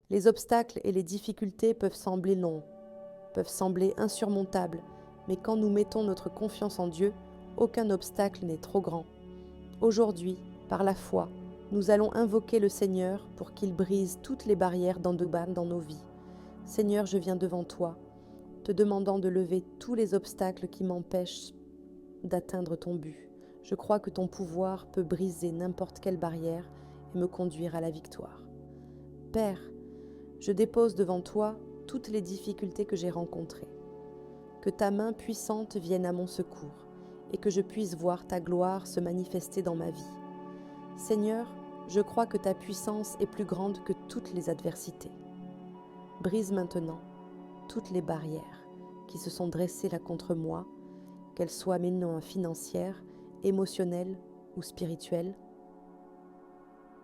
Les obstacles et les difficultés peuvent sembler longs, peuvent sembler insurmontables, mais quand nous mettons notre confiance en Dieu, aucun obstacle n'est trop grand. Aujourd'hui, par la foi, nous allons invoquer le Seigneur pour qu'il brise toutes les barrières dans nos vies. Seigneur, je viens devant toi, te demandant de lever tous les obstacles qui m'empêchent d'atteindre ton but. Je crois que ton pouvoir peut briser n'importe quelle barrière et me conduire à la victoire. Père, je dépose devant toi toutes les difficultés que j'ai rencontrées. Que ta main puissante vienne à mon secours et que je puisse voir ta gloire se manifester dans ma vie. Seigneur, je crois que ta puissance est plus grande que toutes les adversités. Brise maintenant toutes les barrières qui se sont dressées là contre moi, qu'elles soient maintenant financières, émotionnelles ou spirituelles.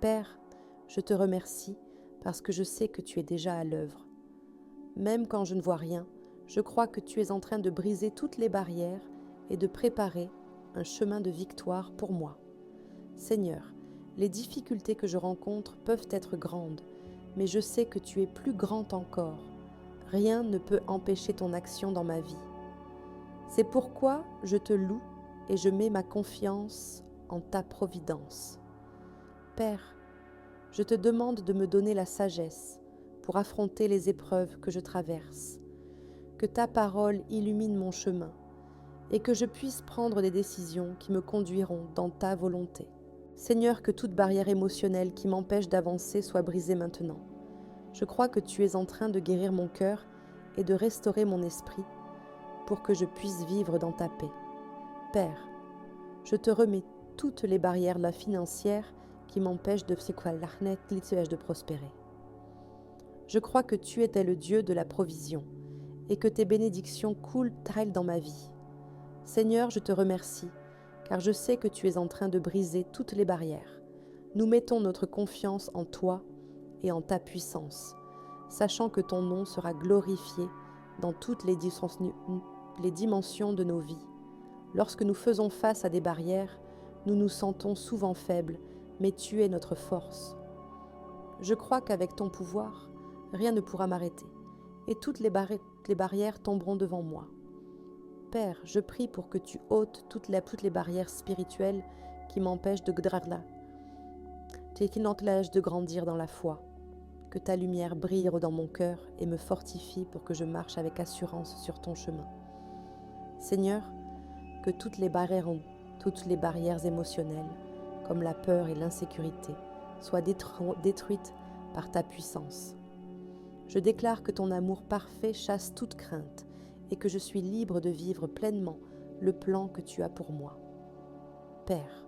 Père, je te remercie parce que je sais que tu es déjà à l'œuvre. Même quand je ne vois rien, je crois que tu es en train de briser toutes les barrières et de préparer un chemin de victoire pour moi. Seigneur, les difficultés que je rencontre peuvent être grandes, mais je sais que tu es plus grand encore. Rien ne peut empêcher ton action dans ma vie. C'est pourquoi je te loue et je mets ma confiance en ta providence. Père, je te demande de me donner la sagesse pour affronter les épreuves que je traverse. Que ta parole illumine mon chemin et que je puisse prendre des décisions qui me conduiront dans ta volonté. Seigneur, que toute barrière émotionnelle qui m'empêche d'avancer soit brisée maintenant. Je crois que tu es en train de guérir mon cœur et de restaurer mon esprit pour que je puisse vivre dans ta paix. Père, je te remets toutes les barrières financières qui m'empêchent de prospérer. Je crois que tu étais le Dieu de la provision et que tes bénédictions coulent dans ma vie. Seigneur, je te remercie, car je sais que tu es en train de briser toutes les barrières. Nous mettons notre confiance en toi et en ta puissance, sachant que ton nom sera glorifié dans toutes les dimensions de nos vies. Lorsque nous faisons face à des barrières, nous nous sentons souvent faibles, mais tu es notre force. Je crois qu'avec ton pouvoir, rien ne pourra m'arrêter, et toutes les barrières tomberont devant moi. Père, je prie pour que tu ôtes toutes les barrières spirituelles qui m'empêchent de grandir dans la foi. Que ta lumière brille dans mon cœur et me fortifie pour que je marche avec assurance sur ton chemin. Seigneur, que toutes les barrières émotionnelles, comme la peur et l'insécurité, soient détruites par ta puissance. Je déclare que ton amour parfait chasse toute crainte et que je suis libre de vivre pleinement le plan que tu as pour moi. Père,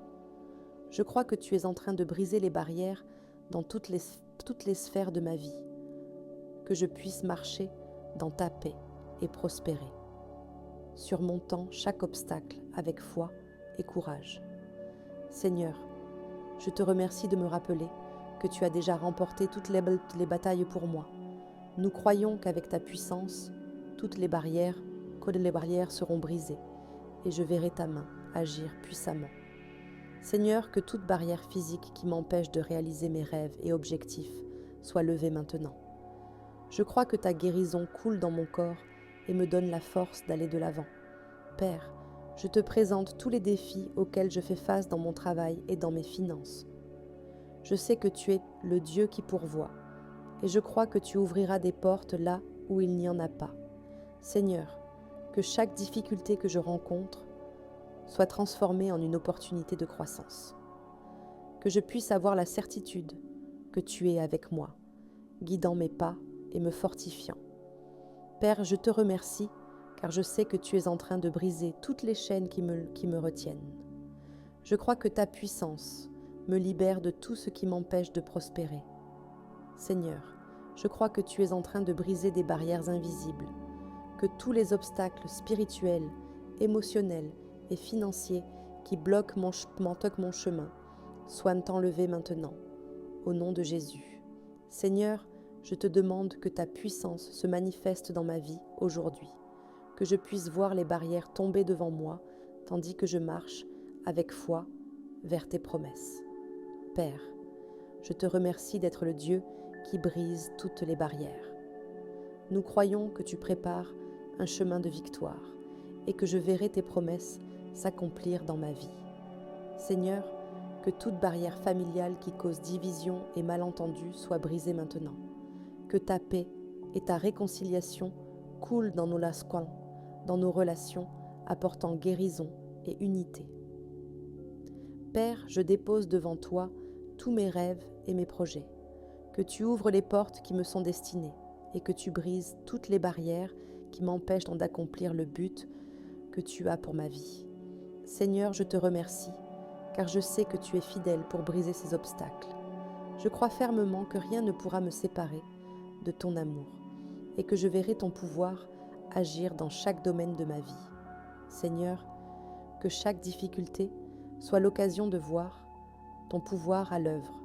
je crois que tu es en train de briser les barrières dans toutes les sphères de ma vie, que je puisse marcher dans ta paix et prospérer, surmontant chaque obstacle avec foi et courage. Seigneur, je te remercie de me rappeler que tu as déjà remporté toutes les batailles pour moi. Nous croyons qu'avec ta puissance, toutes les barrières seront brisées et je verrai ta main agir puissamment. Seigneur, que toute barrière physique qui m'empêche de réaliser mes rêves et objectifs soit levée maintenant. Je crois que ta guérison coule dans mon corps et me donne la force d'aller de l'avant. Père, je te présente tous les défis auxquels je fais face dans mon travail et dans mes finances. Je sais que tu es le Dieu qui pourvoit et je crois que tu ouvriras des portes là où il n'y en a pas. Seigneur, que chaque difficulté que je rencontre soit transformée en une opportunité de croissance. Que je puisse avoir la certitude que tu es avec moi, guidant mes pas et me fortifiant. Père, je te remercie car je sais que tu es en train de briser toutes les chaînes qui me retiennent. Je crois que ta puissance me libère de tout ce qui m'empêche de prospérer. Seigneur, je crois que tu es en train de briser des barrières invisibles, que tous les obstacles spirituels, émotionnels et financiers qui bloquent mon chemin soient enlevés maintenant, au nom de Jésus. Seigneur, je te demande que ta puissance se manifeste dans ma vie aujourd'hui, que je puisse voir les barrières tomber devant moi, tandis que je marche avec foi vers tes promesses. Père, je te remercie d'être le Dieu qui brise toutes les barrières. Nous croyons que tu prépares un chemin de victoire et que je verrai tes promesses s'accomplir dans ma vie. Seigneur, que toute barrière familiale qui cause division et malentendu soit brisée maintenant. Que ta paix et ta réconciliation coulent dans nos lasquins, dans nos relations, apportant guérison et unité. Père, je dépose devant toi tous mes rêves et mes projets. Que tu ouvres les portes qui me sont destinées et que tu brises toutes les barrières qui m'empêchent d'accomplir le but que tu as pour ma vie. Seigneur, je te remercie, car je sais que tu es fidèle pour briser ces obstacles. Je crois fermement que rien ne pourra me séparer de ton amour et que je verrai ton pouvoir agir dans chaque domaine de ma vie. Seigneur, que chaque difficulté soit l'occasion de voir ton pouvoir à l'œuvre.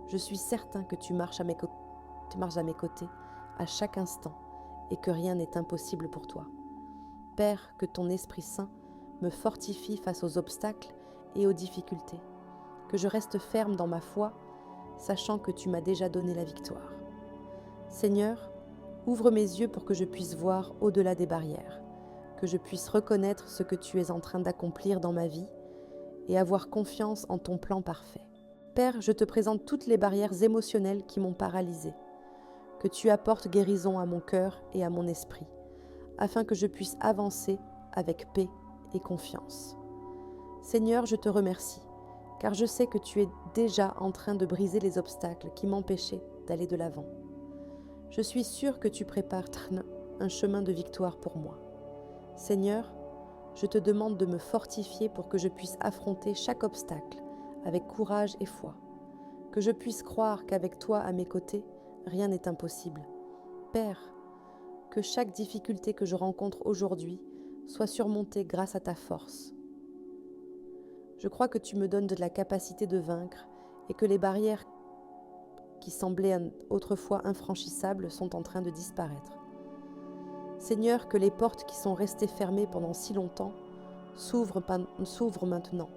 Je suis certain que tu marches à mes côtés à chaque instant et que rien n'est impossible pour toi. Père, que ton Esprit Saint me fortifie face aux obstacles et aux difficultés, que je reste ferme dans ma foi, sachant que tu m'as déjà donné la victoire. Seigneur, ouvre mes yeux pour que je puisse voir au-delà des barrières, que je puisse reconnaître ce que tu es en train d'accomplir dans ma vie et avoir confiance en ton plan parfait. Père, je te présente toutes les barrières émotionnelles qui m'ont paralysée, que tu apportes guérison à mon cœur et à mon esprit, afin que je puisse avancer avec paix et confiance. Seigneur, je te remercie, car je sais que tu es déjà en train de briser les obstacles qui m'empêchaient d'aller de l'avant. Je suis sûre que tu prépares un chemin de victoire pour moi. Seigneur, je te demande de me fortifier pour que je puisse affronter chaque obstacle avec courage et foi, que je puisse croire qu'avec toi à mes côtés, rien n'est impossible. Père, que chaque difficulté que je rencontre aujourd'hui soit surmontée grâce à ta force. Je crois que tu me donnes de la capacité de vaincre et que les barrières qui semblaient autrefois infranchissables sont en train de disparaître. Seigneur, que les portes qui sont restées fermées pendant si longtemps s'ouvrent maintenant.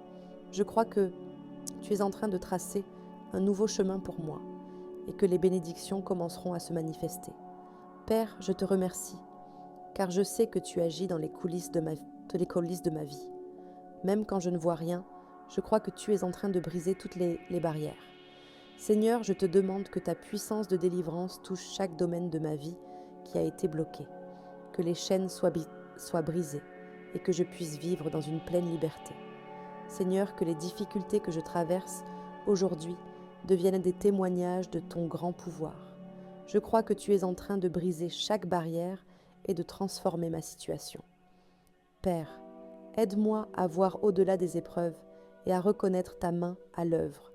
Je crois que tu es en train de tracer un nouveau chemin pour moi et que les bénédictions commenceront à se manifester. Père, je te remercie, car je sais que tu agis dans les coulisses de ma vie. Même quand je ne vois rien, je crois que tu es en train de briser toutes les barrières. Seigneur, je te demande que ta puissance de délivrance touche chaque domaine de ma vie qui a été bloqué, que les chaînes soient brisées et que je puisse vivre dans une pleine liberté. Seigneur, que les difficultés que je traverse aujourd'hui deviennent des témoignages de ton grand pouvoir. Je crois que tu es en train de briser chaque barrière et de transformer ma situation. Père, aide-moi à voir au-delà des épreuves et à reconnaître ta main à l'œuvre,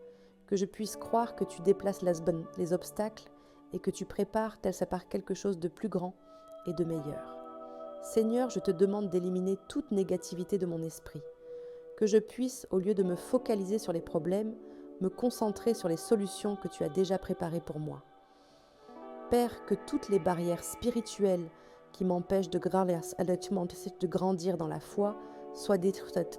que je puisse croire que tu déplaces les obstacles et que tu prépares quelque chose de plus grand et de meilleur. Seigneur, je te demande d'éliminer toute négativité de mon esprit, que je puisse, au lieu de me focaliser sur les problèmes, me concentrer sur les solutions que tu as déjà préparées pour moi. Père, que toutes les barrières spirituelles qui m'empêchent de grandir dans la foi soient détruites,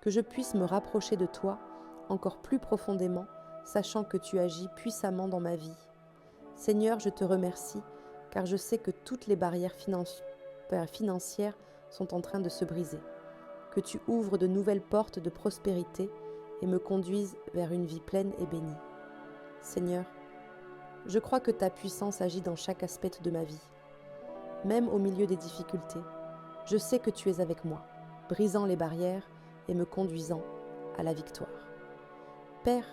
que je puisse me rapprocher de toi encore plus profondément, sachant que tu agis puissamment dans ma vie. Seigneur, je te remercie, car je sais que toutes les barrières financières sont en train de se briser, que tu ouvres de nouvelles portes de prospérité et me conduises vers une vie pleine et bénie. Seigneur, je crois que ta puissance agit dans chaque aspect de ma vie. Même au milieu des difficultés, je sais que tu es avec moi, brisant les barrières et me conduisant à la victoire. Père,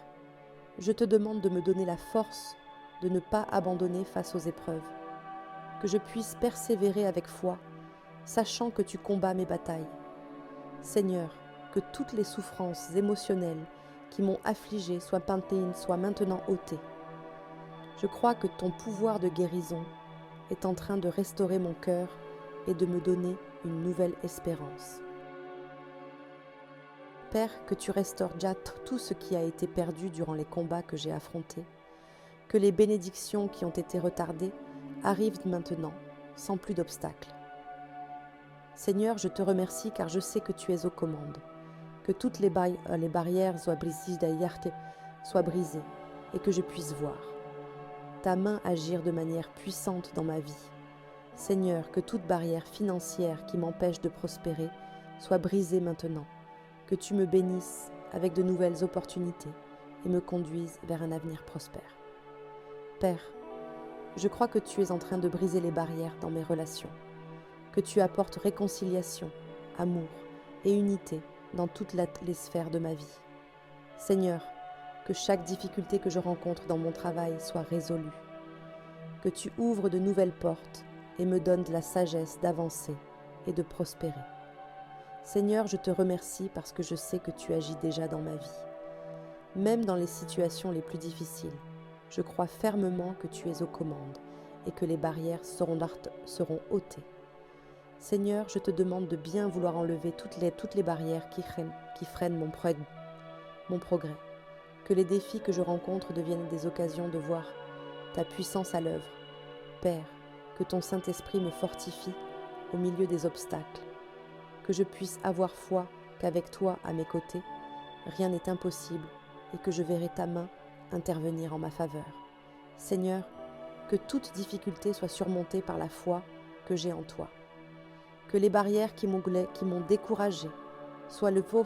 je te demande de me donner la force de ne pas abandonner face aux épreuves, que je puisse persévérer avec foi, sachant que tu combats mes batailles. Seigneur, que toutes les souffrances émotionnelles qui m'ont affligée soient maintenant ôtées. Je crois que ton pouvoir de guérison est en train de restaurer mon cœur et de me donner une nouvelle espérance. Père, que tu restaures déjà tout ce qui a été perdu durant les combats que j'ai affrontés, que les bénédictions qui ont été retardées arrivent maintenant, sans plus d'obstacles. Seigneur, je te remercie car je sais que tu es aux commandes, que toutes les barrières soient brisées soient brisées et que je puisse voir ta main agir de manière puissante dans ma vie. Seigneur, que toute barrière financière qui m'empêche de prospérer soit brisée maintenant, que tu me bénisses avec de nouvelles opportunités et me conduises vers un avenir prospère. Père, je crois que tu es en train de briser les barrières dans mes relations, que tu apportes réconciliation, amour et unité dans toutes les sphères de ma vie. Seigneur, que chaque difficulté que je rencontre dans mon travail soit résolue, que tu ouvres de nouvelles portes et me donnes de la sagesse d'avancer et de prospérer. Seigneur, je te remercie parce que je sais que tu agis déjà dans ma vie. Même dans les situations les plus difficiles, je crois fermement que tu es aux commandes et que les barrières seront ôtées. Seigneur, je te demande de bien vouloir enlever toutes les barrières qui freinent mon progrès. Que les défis que je rencontre deviennent des occasions de voir ta puissance à l'œuvre. Père, que ton Saint-Esprit me fortifie au milieu des obstacles, que je puisse avoir foi qu'avec toi à mes côtés, rien n'est impossible et que je verrai ta main intervenir en ma faveur. Seigneur, que toute difficulté soit surmontée par la foi que j'ai en toi. Que les barrières qui m'ont découragé soient levées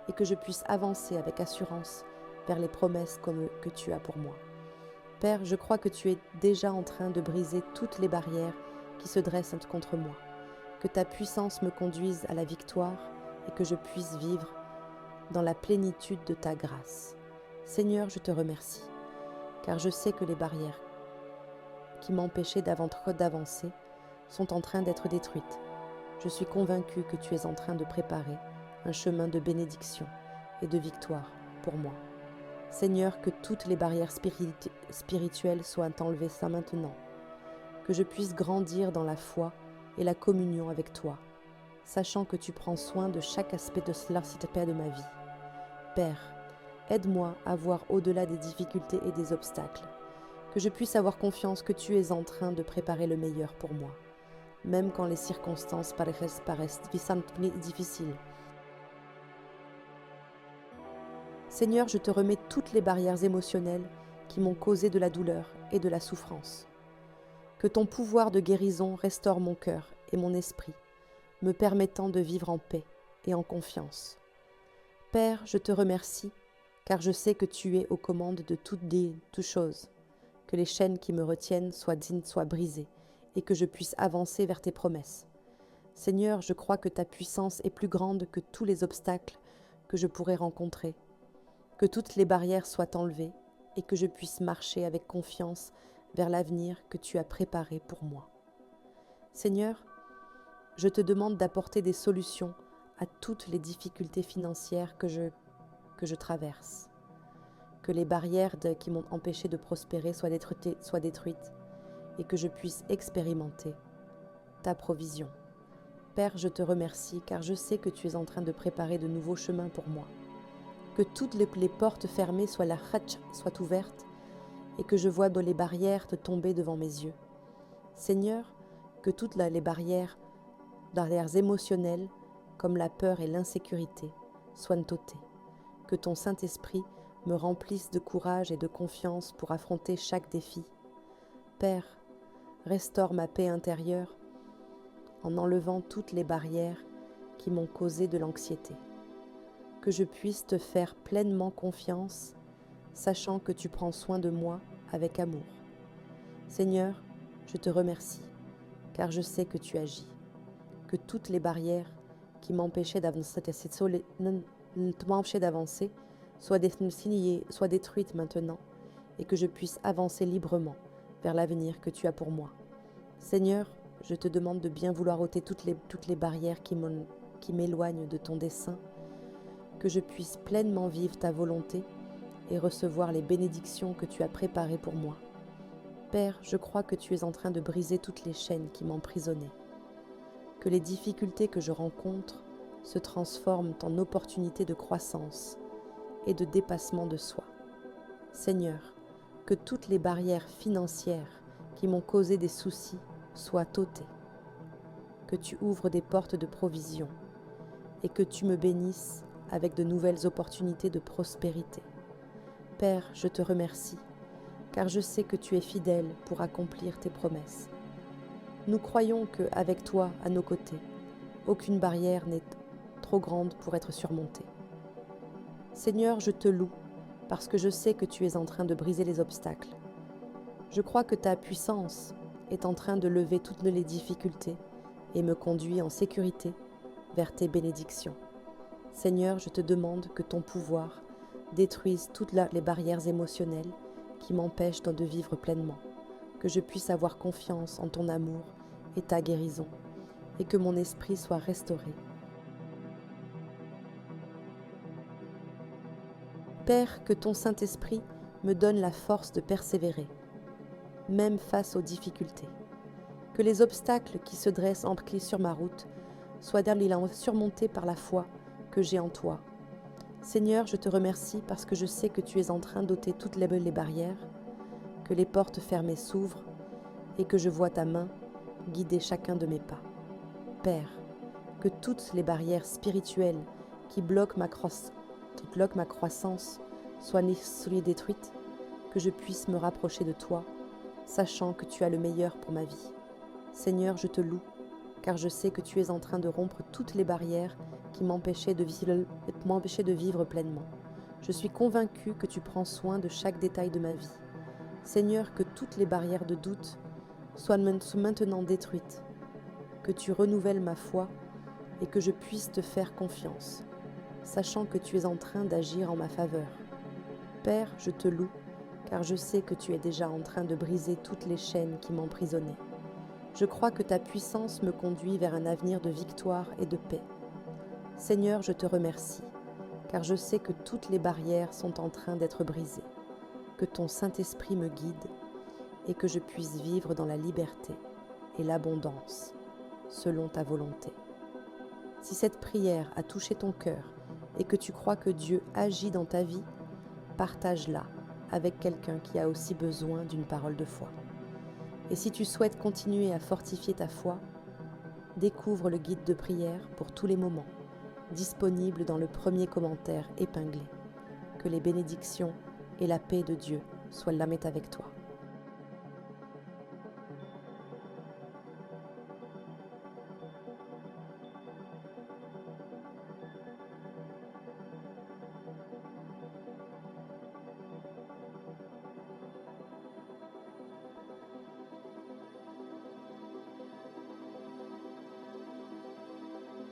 et que je puisse avancer avec assurance vers les promesses que tu as pour moi. Père, je crois que tu es déjà en train de briser toutes les barrières qui se dressent contre moi. Que ta puissance me conduise à la victoire et que je puisse vivre dans la plénitude de ta grâce. Seigneur, je te remercie, car je sais que les barrières qui m'empêchaient d'avancer sont en train d'être détruites. Je suis convaincue que tu es en train de préparer un chemin de bénédiction et de victoire pour moi. Seigneur, que toutes les barrières spirituelles soient enlevées maintenant, que je puisse grandir dans la foi et la communion avec toi, sachant que tu prends soin de chaque aspect de ma vie. Père, aide-moi à voir au-delà des difficultés et des obstacles, que je puisse avoir confiance que tu es en train de préparer le meilleur pour moi, même quand les circonstances paraissent difficiles. Seigneur, je te remets toutes les barrières émotionnelles qui m'ont causé de la douleur et de la souffrance. Que ton pouvoir de guérison restaure mon cœur et mon esprit, me permettant de vivre en paix et en confiance. Père, je te remercie, car je sais que tu es aux commandes de toutes choses, que les chaînes qui me retiennent soient brisées et que je puisse avancer vers tes promesses. Seigneur, je crois que ta puissance est plus grande que tous les obstacles que je pourrais rencontrer, que toutes les barrières soient enlevées et que je puisse marcher avec confiance vers l'avenir que tu as préparé pour moi. Seigneur, je te demande d'apporter des solutions à toutes les difficultés financières que je traverse. Que les barrières qui m'ont empêché de prospérer soient détruites et que je puisse expérimenter ta provision. Père, je te remercie car je sais que tu es en train de préparer de nouveaux chemins pour moi. Que toutes les portes fermées soient ouvertes et que je vois les barrières tomber devant mes yeux. Seigneur, que toutes les barrières émotionnelles comme la peur et l'insécurité soient ôtées. Que ton Saint-Esprit me remplisse de courage et de confiance pour affronter chaque défi. Père, restaure ma paix intérieure en enlevant toutes les barrières qui m'ont causé de l'anxiété. Que je puisse te faire pleinement confiance, sachant que tu prends soin de moi avec amour. Seigneur, je te remercie, car je sais que tu agis, que toutes les barrières qui m'empêchaient d'avancer soient détruites maintenant et que je puisse avancer librement vers l'avenir que tu as pour moi. Seigneur, je te demande de bien vouloir ôter toutes les barrières qui m'éloignent de ton dessein, que je puisse pleinement vivre ta volonté et recevoir les bénédictions que tu as préparées pour moi. Père, je crois que tu es en train de briser toutes les chaînes qui m'emprisonnaient, que les difficultés que je rencontre se transforment en opportunités de croissance et de dépassement de soi. Seigneur, que toutes les barrières financières qui m'ont causé des soucis soient ôtées, que tu ouvres des portes de provision et que tu me bénisses avec de nouvelles opportunités de prospérité. Père, je te remercie, car je sais que tu es fidèle pour accomplir tes promesses. Nous croyons qu'avec toi à nos côtés, aucune barrière n'est trop grande pour être surmontée. Seigneur, je te loue, parce que je sais que tu es en train de briser les obstacles. Je crois que ta puissance est en train de lever toutes les difficultés et me conduit en sécurité vers tes bénédictions. Seigneur, je te demande que ton pouvoir détruise toutes les barrières émotionnelles qui m'empêchent de vivre pleinement, que je puisse avoir confiance en ton amour et ta guérison, et que mon esprit soit restauré. Père, que ton Saint-Esprit me donne la force de persévérer, même face aux difficultés. Que les obstacles qui se dressent en clé sur ma route soient surmontés par la foi que j'ai en toi. Seigneur, je te remercie parce que je sais que tu es en train d'ôter toutes les barrières, que les portes fermées s'ouvrent et que je vois ta main guider chacun de mes pas. Père, que toutes les barrières spirituelles qui bloquent ma croissance soient détruites, que je puisse me rapprocher de toi, sachant que tu as le meilleur pour ma vie. Seigneur, je te loue, car je sais que tu es en train de rompre toutes les barrières qui m'empêchaient de vivre pleinement. Je suis convaincue que tu prends soin de chaque détail de ma vie. Seigneur, que toutes les barrières de doute soient maintenant détruites, que tu renouvelles ma foi et que je puisse te faire confiance, sachant que tu es en train d'agir en ma faveur. Père, je te loue, car je sais que tu es déjà en train de briser toutes les chaînes qui m'emprisonnaient. Je crois que ta puissance me conduit vers un avenir de victoire et de paix. Seigneur, je te remercie, car je sais que toutes les barrières sont en train d'être brisées, que ton Saint-Esprit me guide et que je puisse vivre dans la liberté et l'abondance, selon ta volonté. Si cette prière a touché ton cœur et que tu crois que Dieu agit dans ta vie, partage-la avec quelqu'un qui a aussi besoin d'une parole de foi. Et si tu souhaites continuer à fortifier ta foi, découvre le guide de prière pour tous les moments, disponible dans le premier commentaire épinglé. Que les bénédictions et la paix de Dieu soient là avec toi.